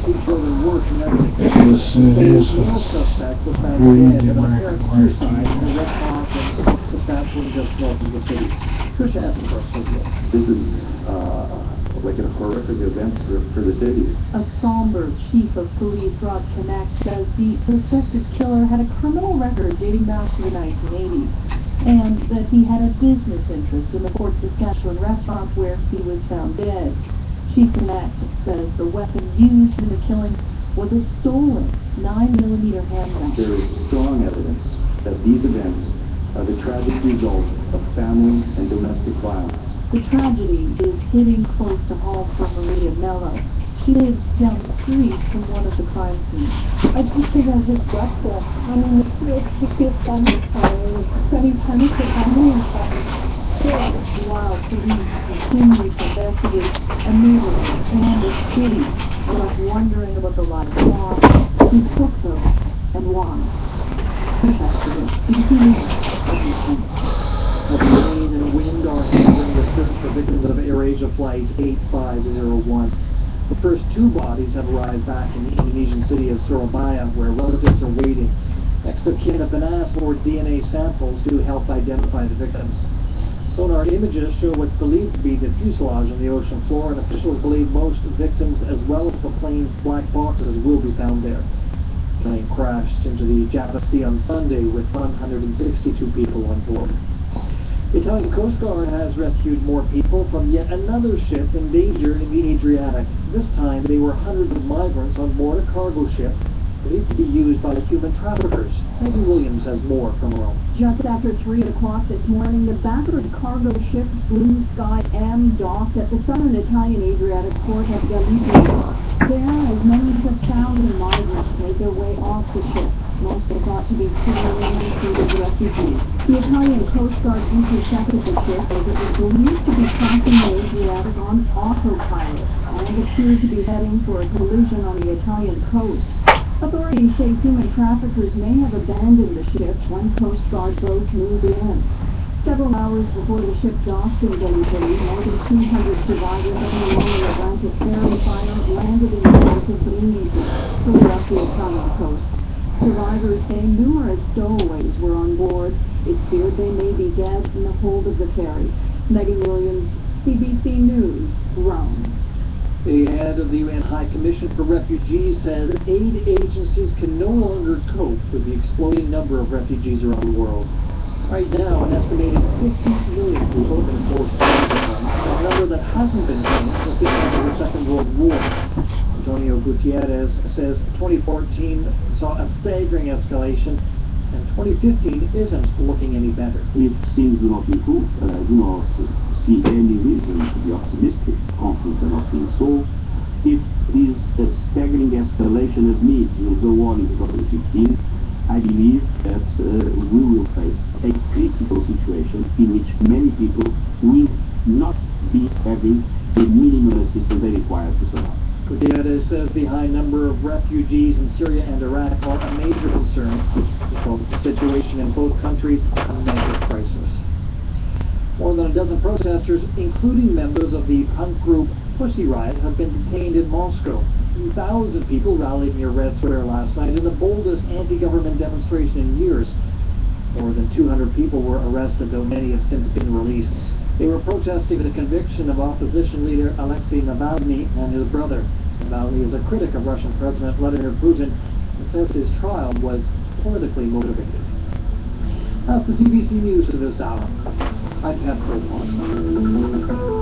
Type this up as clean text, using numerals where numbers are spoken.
two children were connected. This is Male suspect was found dead at an apparent suicide in a restaurant in Saskatchewan, just north of the city. Trisha Essenbrook says more. This is like a horrific event for the city. A somber chief of police, Rod Connect, says the suspected killer had a criminal record dating back to the 1980s, and that he had a business interest in the Fort Saskatchewan restaurant where he was found dead. Chief Connect says the weapon used in the killing was a stolen 9mm handgun. There is strong evidence that these events are the tragic result of family and domestic violence. The tragedy is hitting close to home for Maria Mello. She lives down the street from one of the crime scenes. I just think I was just grateful. I mean, it's good family time, spending time with the family and friends. While police continue to investigate, a neighbor and the city was wondering about the life lost, who took them, and why. The rain and wind are hindering the search for victims of AirAsia Flight 8501. The first two bodies have arrived back in the Indonesian city of Surabaya, where relatives are waiting. Next of kin have been asked for DNA samples to help identify the victims. Sonar images show what's believed to be the fuselage on the ocean floor, and officials believe most victims, as well as the plane's black boxes, will be found there. The plane crashed into the Java Sea on Sunday with 162 people on board. The Italian Coast Guard has rescued more people from yet another ship in danger in the Adriatic. This time, they were hundreds of migrants on board a cargo ship believed to be used by human traffickers. Maggie Williams has more from Rome. Just after 3 o'clock this morning, the battered cargo ship Blue Sky M docked at the southern Italian Adriatic port of Gallipoli. There, as many as 1,000 migrants made their way off the ship. Most are thought to be Syrian refugees. The Italian Coast Guard intercepted the ship as it was believed to be crossing the Adriatic on autopilot and appeared to be heading for a collision on the Italian coast. Authorities say human traffickers may have abandoned the ship when Coast Guard boats moved in. Several hours before the ship docked in Gallipoli, more than 200 survivors of the Lonely Atlantic ferry fire landed in the port of Brindisi, further up the Italian coast. Survivors say numerous stowaways were on board. It's feared they may be dead in the hold of the ferry. Megan Williams, CBC News, Rome. The head of the UN High Commission for Refugees says aid agencies can no longer cope with the exploding number of refugees around the world. Right now, an estimated 50 million people have been forced to leave, a number that hasn't been seen since the end of the Second World War. Antonio Gutierrez says 2014 saw a staggering escalation, and 2015 isn't looking any better. If things do not improve, do not see any reason to be optimistic. Conflicts are not being solved. If this staggering escalation of needs will go on in 2015, I believe that we will face a critical situation in which many people will not be having the minimum assistance they require to survive. Gutierrez says the high number of refugees in Syria and Iraq are a major concern because the situation in both countries is a major crisis. More than a dozen protesters, including members of the punk group Pussy Riot, have been detained in Moscow. 2,000 people rallied near Red Square last night in the boldest anti-government demonstration in years. More than 200 people were arrested, though many have since been released. They were protesting the conviction of opposition leader Alexei Navalny and his brother. Navalny is a critic of Russian President Vladimir Putin and says his trial was politically motivated. That's the CBC News for this hour. I'm Pat Cole.